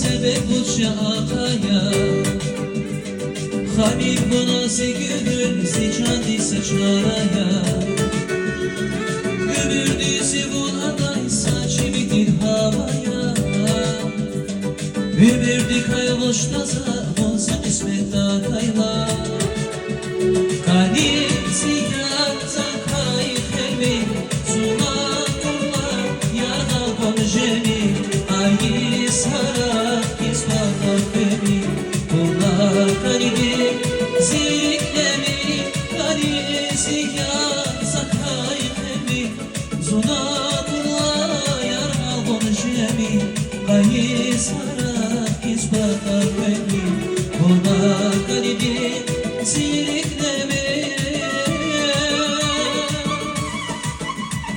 sebep uçya akaya Hamil buna segülün Seçandi seçaraya Ömürdüsü bunaday saçımı dil havaya Ömürdü kayboştaza Olsa kısmet akayla Kadir siyahtan kayıp helmi Sulan kurlar yana konjeni Ayı sarak ispanak beni Kurlar kalbi zikremi Kadir siyahtan kayıp helmi Sulan